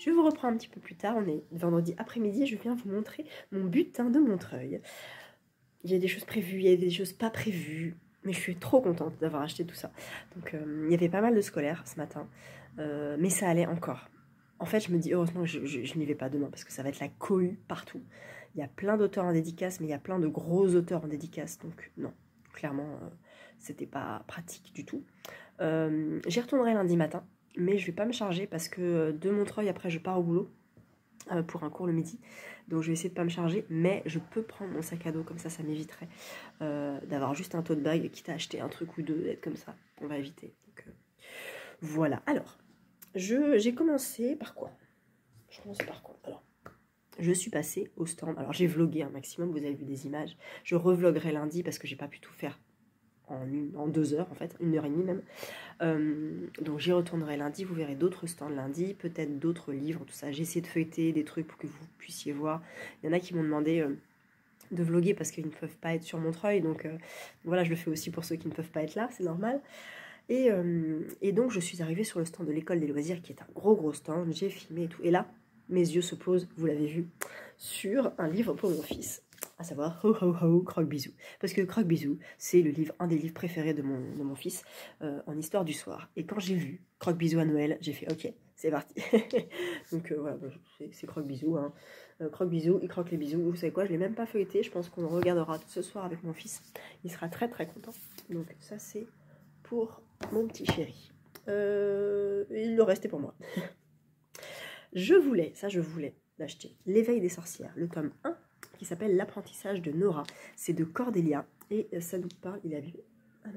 je vous reprends un petit peu plus tard, on est vendredi après-midi, je viens vous montrer mon butin de Montreuil. Il y a des choses prévues, il y a des choses pas prévues, mais je suis trop contente d'avoir acheté tout ça. Donc il y avait pas mal de scolaires ce matin, mais ça allait encore. En fait, je me dis, heureusement que je n'y vais pas demain, parce que ça va être la cohue partout. Il y a plein d'auteurs en dédicace, mais il y a plein de gros auteurs en dédicace, donc non, clairement, c'était pas pratique du tout. J'y retournerai lundi matin, mais je vais pas me charger, parce que de Montreuil, après, je pars au boulot, pour un cours le midi, donc je vais essayer de pas me charger, mais je peux prendre mon sac à dos, comme ça m'éviterait d'avoir juste un tote bag, quitte à acheter un truc ou deux, d'être comme ça, on va éviter. Donc, voilà, alors, j'ai commencé par quoi? Je commençais par quoi? Alors, je suis passée au stand, alors j'ai vlogué un maximum, vous avez vu des images, je revloguerai lundi parce que j'ai pas pu tout faire en 2 heures en fait, 1h30 même. Donc j'y retournerai lundi, vous verrez d'autres stands lundi, peut-être d'autres livres, tout ça. J'ai essayé de feuilleter des trucs pour que vous puissiez voir. Il y en a qui m'ont demandé de vloguer parce qu'ils ne peuvent pas être sur Montreuil, donc voilà, je le fais aussi pour ceux qui ne peuvent pas être là, c'est normal. Et donc je suis arrivée sur le stand de l'école des loisirs qui est un gros stand, j'ai filmé et tout. Et là, mes yeux se posent, vous l'avez vu, sur un livre pour mon fils, à savoir Ho Ho Ho Croque-Bisou. Parce que Croque-Bisou, c'est un des livres préférés de mon fils en histoire du soir. Et quand j'ai vu Croque-Bisou à Noël, j'ai fait ok, c'est parti. Donc voilà, c'est Croque-Bisou. Hein. Croque-Bisou, il croque les bisous. Vous savez quoi, je ne l'ai même pas feuilleté, je pense qu'on le regardera ce soir avec mon fils. Il sera très content. Donc ça c'est pour mon petit chéri. Il le restait pour moi. Je voulais l'acheter. L'éveil des sorcières, le tome 1, qui s'appelle L'apprentissage de Nora. C'est de Cordélia. Et ça nous parle... Il est abîmé. Ah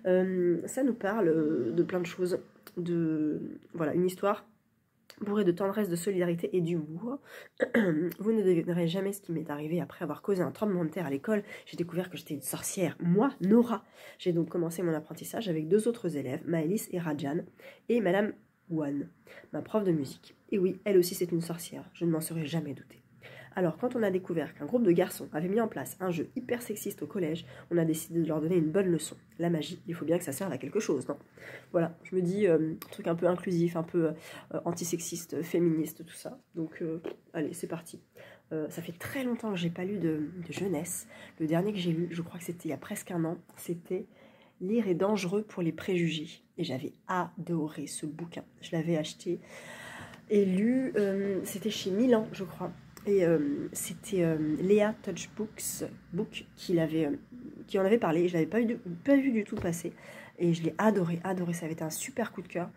non. Ça nous parle de plein de choses. Voilà, une histoire bourrée de tendresse, de solidarité et d'humour. Vous ne devinerez jamais ce qui m'est arrivé après avoir causé un tremblement de terre à l'école. J'ai découvert que j'étais une sorcière, moi, Nora. J'ai donc commencé mon apprentissage avec 2 autres élèves, Maëlys et Rajan, et Madame Wan, ma prof de musique. Et oui, elle aussi c'est une sorcière, je ne m'en serais jamais douté. Alors, quand on a découvert qu'un groupe de garçons avait mis en place un jeu hyper sexiste au collège, on a décidé de leur donner une bonne leçon. La magie, il faut bien que ça serve à quelque chose, non? Voilà, je me dis, un truc un peu inclusif, un peu antisexiste, féministe, tout ça. Donc, allez, c'est parti. Ça fait très longtemps que j'ai pas lu de jeunesse. Le dernier que j'ai lu, je crois que c'était il y a presque 1 an, c'était « Lire est dangereux pour les préjugés ». Et j'avais adoré ce bouquin. Je l'avais acheté et lu, c'était chez Milan, je crois. Et c'était Léa Touchbooks Book qui en avait parlé. Je ne l'avais pas vu du tout passer. Et je l'ai adoré. Ça avait été un super coup de cœur.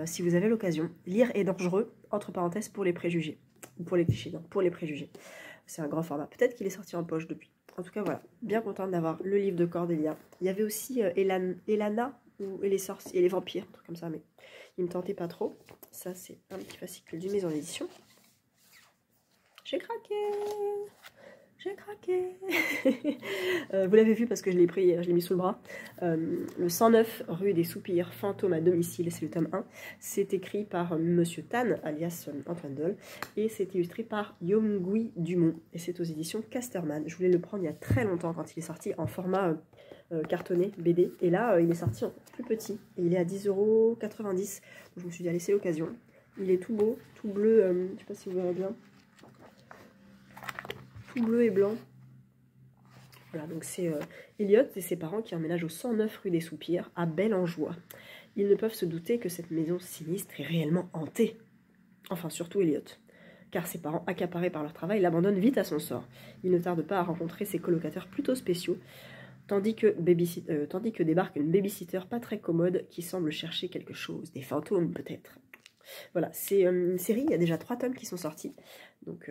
Si vous avez l'occasion, Lire est dangereux, entre parenthèses, pour les préjugés. Ou pour les clichés, non, pour les préjugés. C'est un grand format. Peut-être qu'il est sorti en poche depuis. En tout cas, voilà. Bien contente d'avoir le livre de Cordélia. Il y avait aussi Elana et les sorciers et les vampires, un truc comme ça, mais il me tentait pas trop. Ça, c'est un petit fascicule d'une maison d'édition. J'ai craqué. Vous l'avez vu parce que je l'ai pris, je l'ai mis sous le bras. Le 109 rue des Soupirs, fantôme à domicile, c'est le tome 1. C'est écrit par Monsieur Tan, alias Antoine Doll, et c'est illustré par Yomgui Dumont. Et c'est aux éditions Casterman. Je voulais le prendre il y a très longtemps quand il est sorti en format cartonné, BD. Et là, il est sorti en plus petit. Et il est à 10,90 €. Donc je me suis dit, allez, c'est l'occasion. Il est tout beau, tout bleu, je ne sais pas si vous verrez bien. Tout bleu et blanc. Voilà, donc c'est Elliot et ses parents qui emménagent au 109 rue des Soupirs, à Belle-en-Joie. Ils ne peuvent se douter que cette maison sinistre est réellement hantée. Enfin, surtout Elliot, car ses parents, accaparés par leur travail, l'abandonnent vite à son sort. Il ne tarde pas à rencontrer ses colocataires plutôt spéciaux, tandis que débarque une babysitter pas très commode qui semble chercher quelque chose, des fantômes peut-être. Voilà, c'est une série, il y a déjà 3 tomes qui sont sortis, donc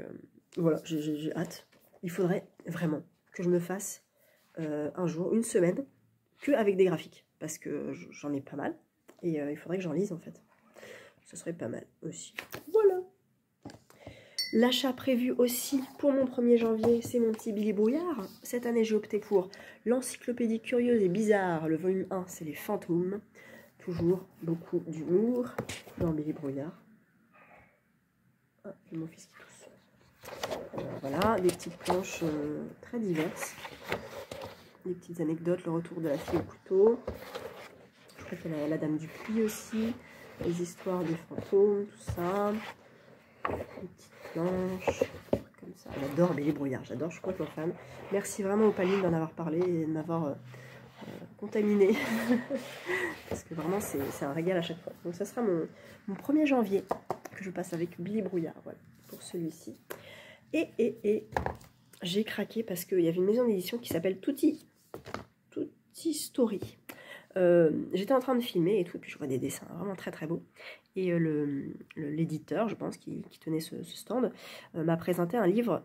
voilà, j'ai hâte. Il faudrait vraiment que je me fasse un jour, une semaine, que avec des graphiques. Parce que j'en ai pas mal. Et il faudrait que j'en lise en fait. Ce serait pas mal aussi. Voilà. L'achat prévu aussi pour mon 1er janvier, c'est mon petit Billy Brouillard. Cette année, j'ai opté pour l'encyclopédie curieuse et bizarre. Le volume 1, c'est les fantômes. Toujours beaucoup d'humour dans Billy Brouillard. Ah, j'ai mon fils qui tousse. Voilà, des petites planches très diverses. Des petites anecdotes, le retour de la fille au couteau. Je crois qu'il y a la dame du puits aussi. Les histoires des fantômes, tout ça. Des petites planches, comme ça. J'adore Billy Brouillard, j'adore, je suis complètement fan. Merci vraiment aux Palines d'en avoir parlé et de m'avoir contaminé. Parce que vraiment, c'est un régal à chaque fois. Donc ça sera mon 1er janvier que je passe avec Billy Brouillard, voilà, pour celui-ci. Et j'ai craqué parce qu'il y avait une maison d'édition qui s'appelle Tutti Story. J'étais en train de filmer et tout, et puis je vois des dessins vraiment très très beaux. Et l'éditeur, je pense, qui tenait ce stand, m'a présenté un livre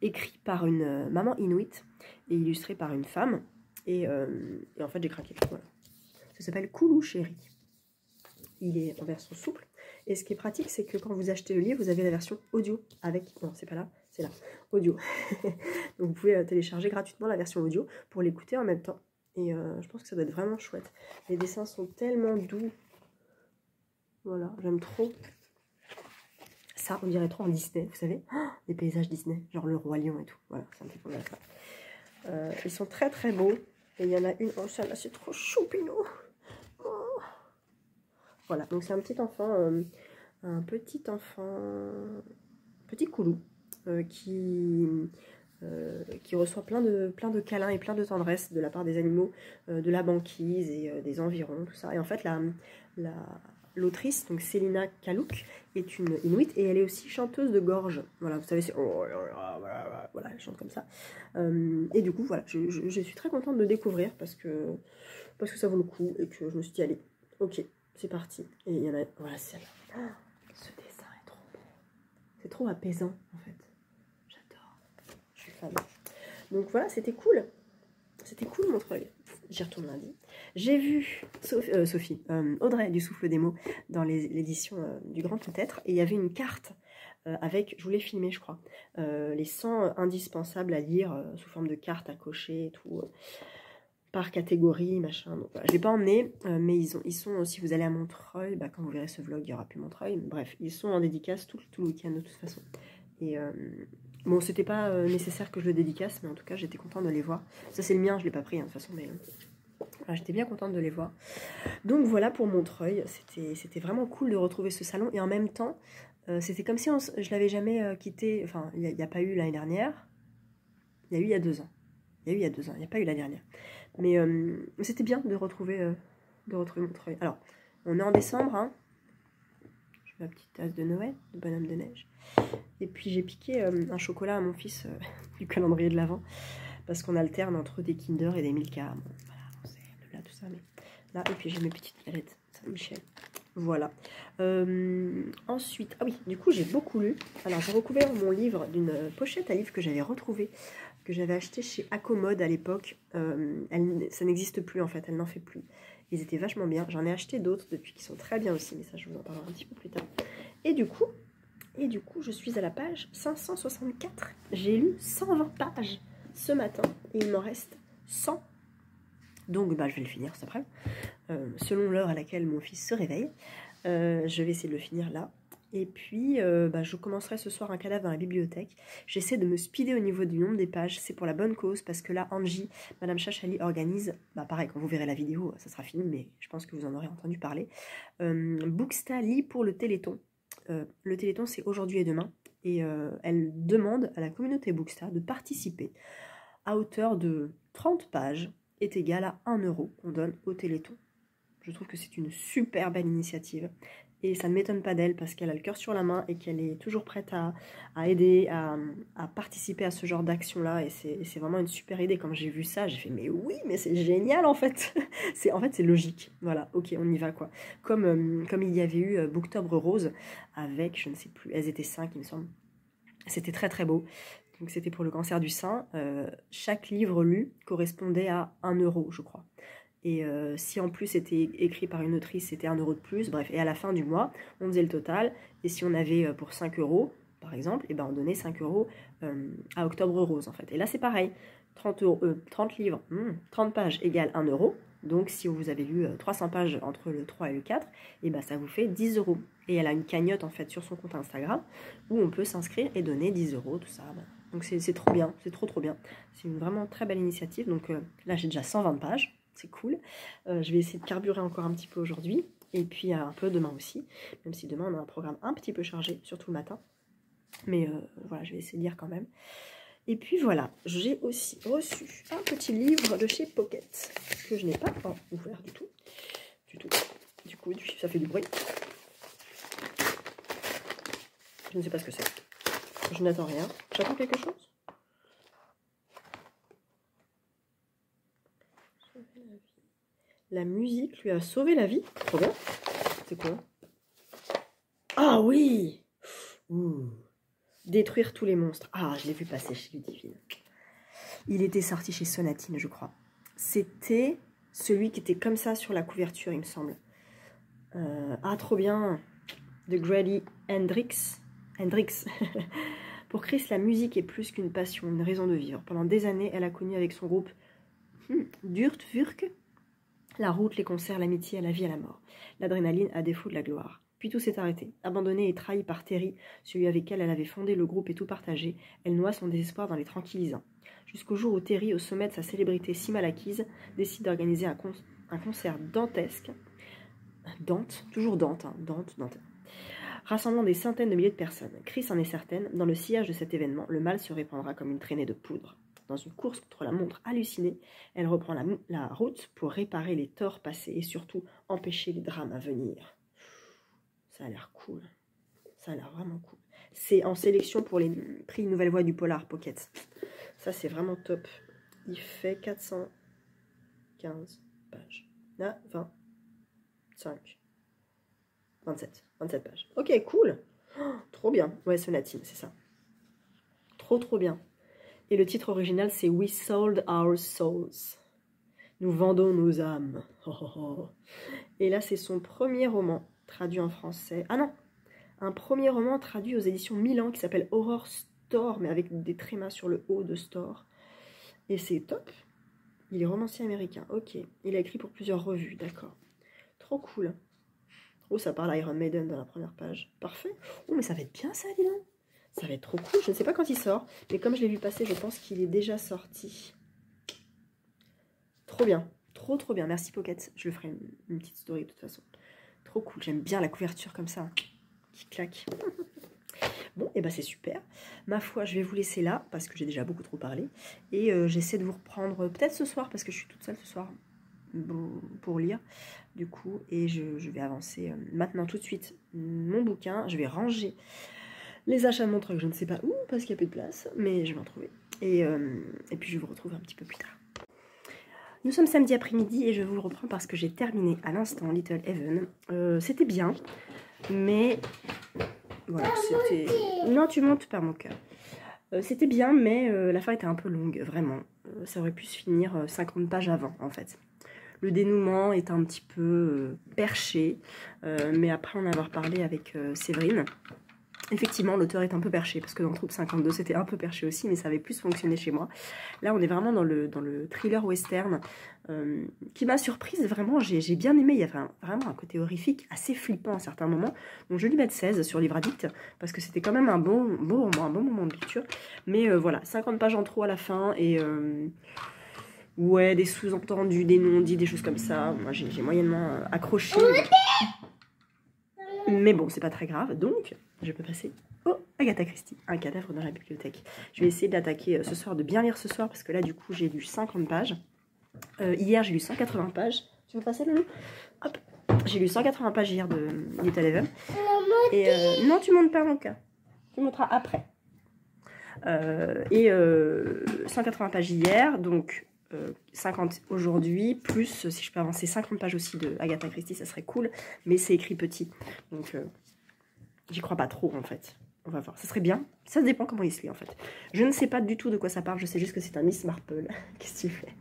écrit par une maman inuit et illustré par une femme. Et en fait, j'ai craqué. Voilà. Ça s'appelle Koulou Chéri. Il est en version souple. Et ce qui est pratique, c'est que quand vous achetez le livre, vous avez la version audio avec... Non, c'est pas là, c'est là. Audio. Donc vous pouvez télécharger gratuitement la version audio pour l'écouter en même temps. Et je pense que ça doit être vraiment chouette. Les dessins sont tellement doux. Voilà, j'aime trop. Ça, on dirait trop en Disney, vous savez. Oh, les paysages Disney, genre le Roi Lion et tout. Voilà, ça me fait penser à ça. Ils sont très très beaux. Et il y en a une, oh celle-là, c'est trop choupinou. Oh. Voilà, donc c'est un petit enfant, petit Koulou, qui reçoit plein de câlins et plein de tendresse de la part des animaux, de la banquise et des environs, tout ça. Et en fait, l'autrice, donc Célina Kalouk, est une Inuit et elle est aussi chanteuse de gorge. Voilà, vous savez, c'est... Voilà, elle chante comme ça. Et du coup, voilà, je suis très contente de découvrir parce que ça vaut le coup et que je me suis dit, allez, ok, c'est parti. Et il y en a... Voilà, celle-là. Oh, ce dessin est trop beau. C'est trop apaisant, en fait. Je suis fan. Donc voilà, c'était cool. C'était cool, Montreuil. J'y retourne lundi. J'ai vu Audrey du Souffle des mots dans l'édition du Grand Peut-être. Et il y avait une carte avec, je voulais filmer, je crois, les 100 indispensables à lire sous forme de carte à cocher et tout, par catégorie, machin. Donc voilà, je ne l'ai pas emmené, mais ils sont, si vous allez à Montreuil, bah, quand vous verrez ce vlog, il n'y aura plus Montreuil. Bref, ils sont en dédicace tout le week-end de toute façon. Et bon, c'était pas nécessaire que je le dédicace, mais en tout cas, j'étais contente de les voir. Ça, c'est le mien, je l'ai pas pris, hein, de toute façon, mais voilà, j'étais bien contente de les voir. Donc voilà pour Montreuil, c'était vraiment cool de retrouver ce salon, et en même temps, c'était comme si je l'avais jamais quitté, enfin, il n'y a pas eu l'année dernière, il y a eu il y a 2 ans. Il n'y a pas eu la dernière. Mais c'était bien de retrouver Montreuil. Alors, on est en décembre, hein. J'ai ma petite tasse de Noël, de bonhomme de neige. Et puis j'ai piqué un chocolat à mon fils du calendrier de l'Avent, parce qu'on alterne entre des Kinder et des Milka. Bon, voilà, c'est de là tout ça, mais là, et puis j'ai mes petites galettes Saint-Michel. Voilà. Ensuite, ah oui, du coup j'ai beaucoup lu. Alors j'ai recouvert mon livre d'une pochette à livre que j'avais retrouvée, que j'avais acheté chez Accommode à l'époque. Ça n'existe plus en fait, elle n'en fait plus. Ils étaient vachement bien. J'en ai acheté d'autres depuis qui sont très bien aussi, mais ça je vous en parlerai un petit peu plus tard. Et du coup, je suis à la page 564. J'ai lu 120 pages ce matin et il m'en reste 100. Donc bah, je vais le finir cet après, selon l'heure à laquelle mon fils se réveille. Je vais essayer de le finir là. Et puis, bah, je commencerai ce soir un cadavre dans la bibliothèque. J'essaie de me speeder au niveau du nombre des pages. C'est pour la bonne cause, parce que là, Angie, Madame Chachali organise, bah, pareil, quand vous verrez la vidéo, ça sera fini, mais je pense que vous en aurez entendu parler. Booksta lit pour le Téléthon. Le Téléthon, c'est aujourd'hui et demain. Et elle demande à la communauté Booksta de participer à hauteur de 30 pages est égal à 1 € qu'on donne au Téléthon. Je trouve que c'est une super belle initiative. Et ça ne m'étonne pas d'elle parce qu'elle a le cœur sur la main et qu'elle est toujours prête à aider, à participer à ce genre d'action-là. Et c'est vraiment une super idée. Quand j'ai vu ça, j'ai fait « Mais oui, mais c'est génial en fait !» En fait, c'est logique. Voilà, ok, on y va quoi. Comme il y avait eu Booktobre Rose avec, je ne sais plus, elles étaient 5 il me semble. C'était très très beau. Donc c'était pour le cancer du sein. Chaque livre lu correspondait à 1 €, je crois. Et si en plus c'était écrit par une autrice, c'était 1 € de plus. Bref, et à la fin du mois, on faisait le total. Et si on avait pour 5 €, par exemple, et ben on donnait 5 € à Octobre Rose, en fait. Et là, c'est pareil. 30 livres, 30 pages égale 1 €. Donc, si vous avez lu 300 pages entre le 3 et le 4, et ben ça vous fait 10 €. Et elle a une cagnotte, en fait, sur son compte Instagram, où on peut s'inscrire et donner 10 €, tout ça. Donc, c'est trop bien. C'est trop bien. C'est une vraiment très belle initiative. Donc, là, j'ai déjà 120 pages. C'est cool. Je vais essayer de carburer encore un petit peu aujourd'hui. Et puis un peu demain aussi, même si demain on a un programme un petit peu chargé, surtout le matin. Mais voilà, je vais essayer de lire quand même. Et puis voilà, j'ai aussi reçu un petit livre de chez Pocket, que je n'ai pas ouvert du tout. Du coup, ça fait du bruit. Je ne sais pas ce que c'est. Je n'attends rien. J'attends quelque chose. La musique lui a sauvé la vie. Trop bien. C'est quoi? Ah oui! Ouh. Détruire tous les monstres. Ah, je l'ai vu passer chez Ludivine. Il était sorti chez Sonatine, je crois. C'était celui qui était comme ça sur la couverture, il me semble. Ah, trop bien. De Grady Hendrix. Pour Chris, la musique est plus qu'une passion, une raison de vivre. Pendant des années, elle a connu avec son groupe Durtwürk la route, les concerts, l'amitié, la vie, à la mort. L'adrénaline à défaut de la gloire. Puis tout s'est arrêté. Abandonnée et trahie par Terry, celui avec qui elle avait fondé le groupe et tout partagé, elle noie son désespoir dans les tranquillisants. Jusqu'au jour où Terry, au sommet de sa célébrité si mal acquise, décide d'organiser un concert dantesque. Dante, rassemblant des centaines de milliers de personnes. Chris en est certaine, dans le sillage de cet événement, le mal se répandra comme une traînée de poudre. Dans une course contre la montre hallucinée, elle reprend la route pour réparer les torts passés et surtout empêcher les drames à venir. Ça a l'air cool. Ça a l'air vraiment cool. C'est en sélection pour les prix Nouvelle Voix du Polar Pocket. Ça, c'est vraiment top. Il fait 415 pages. Là, 25. 27 pages. Ok, cool. Oh, trop bien. Ouais, Sonatine, c'est ça. Trop bien. Et le titre original, c'est We Sold Our Souls. Nous vendons nos âmes. Oh, oh, oh. Et là, c'est son premier roman traduit en français. Ah non, un premier roman traduit aux éditions Milan qui s'appelle Horror Store, mais avec des trémas sur le haut de Store. Et c'est top. Il est romancier américain. Ok. Il a écrit pour plusieurs revues. D'accord. Trop cool. Oh, ça parle Iron Maiden dans la première page. Parfait. Oh, mais ça va être bien ça, dis donc. Ça va être trop cool. Je ne sais pas quand il sort, mais comme je l'ai vu passer, je pense qu'il est déjà sorti. Trop bien. Trop bien. Merci Pocket. Je le ferai une petite story de toute façon. Trop cool. J'aime bien la couverture comme ça, qui claque. Bon, et ben c'est super. Ma foi, je vais vous laisser là, parce que j'ai déjà beaucoup trop parlé. Et j'essaie de vous reprendre peut-être ce soir, parce que je suis toute seule ce soir pour lire. Du coup, et je vais avancer maintenant tout de suite mon bouquin. Je vais ranger les achats de mon truc, je ne sais pas où, parce qu'il n'y a plus de place, mais je vais en trouver. Et puis je vous retrouve un petit peu plus tard. Nous sommes samedi après-midi et je vous le reprends parce que j'ai terminé à l'instant Little Heaven. C'était bien, mais voilà, c'était... Non, tu montes pas mon cœur. C'était bien, mais la fin était un peu longue, vraiment. Ça aurait pu se finir 50 pages avant, en fait. Le dénouement est un petit peu perché, mais après en avoir parlé avec Séverine, effectivement, l'auteur est un peu perché, parce que dans Troupe 52, c'était un peu perché aussi, mais ça avait plus fonctionné chez moi. Là, on est vraiment dans le thriller western, qui m'a surprise, vraiment, j'ai bien aimé. Il y avait vraiment un côté horrifique, assez flippant à certains moments. Donc je lui mets 16 sur Livre Addict, parce que c'était quand même un bon moment de lecture. Mais voilà, 50 pages en trop à la fin, et... ouais, des sous-entendus, des non-dits, des choses comme ça. Moi, j'ai moyennement accroché. Mais bon, c'est pas très grave, donc je peux passer au Agatha Christie, un cadavre dans la bibliothèque. Je vais essayer d'attaquer ce soir, de bien lire ce soir, parce que là, du coup, j'ai lu 50 pages. Hier, j'ai lu 180 pages. Tu veux passer, Loulou? Hop. J'ai lu 180 pages hier de Little Heaven. Et non, tu montes pas mon cas. Tu monteras après. 180 pages hier, donc 50 aujourd'hui, plus si je peux avancer 50 pages aussi de Agatha Christie, ça serait cool, mais c'est écrit petit, donc j'y crois pas trop en fait. On va voir, ça serait bien, ça dépend comment il se lit en fait. Je ne sais pas du tout de quoi ça parle, je sais juste que c'est un Miss Marple. Qu'est-ce que tu fais?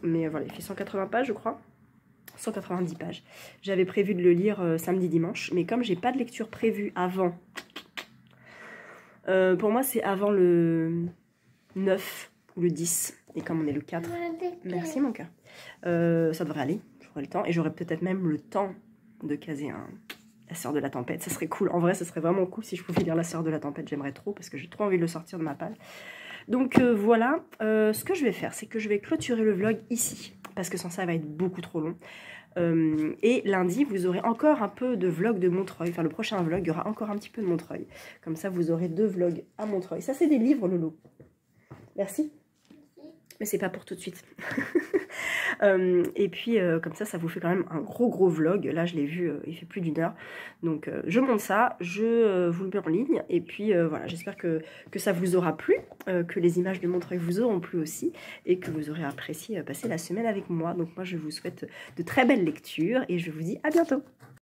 Mais voilà, il fait 180 pages je crois, 190 pages. J'avais prévu de le lire samedi dimanche, mais comme j'ai pas de lecture prévue avant, pour moi c'est avant le 9 ou le 10, et comme on est le 4, merci mon cœur, ça devrait aller, j'aurai le temps, et j'aurai peut-être même le temps de caser La Sœur de la Tempête. Ça serait cool, en vrai ça serait vraiment cool si je pouvais lire La Sœur de la Tempête, j'aimerais trop, parce que j'ai trop envie de le sortir de ma palle. Donc voilà, ce que je vais faire, c'est que je vais clôturer le vlog ici, parce que sans ça, ça va être beaucoup trop long. Et lundi, vous aurez encore un peu de vlog de Montreuil. Enfin, le prochain vlog, il y aura encore un petit peu de Montreuil. Comme ça, vous aurez 2 vlogs à Montreuil. Ça, c'est des livres, Lolo. Merci. Mais c'est pas pour tout de suite. Et puis, comme ça vous fait quand même un gros vlog. Là, je l'ai vu, il fait plus d'1 heure. Donc, je monte ça, je vous le mets en ligne. Et puis, voilà, j'espère que ça vous aura plu, que les images de Montreuil vous auront plu aussi, et que vous aurez apprécié passer la semaine avec moi. Donc, moi, je vous souhaite de très belles lectures, et je vous dis à bientôt.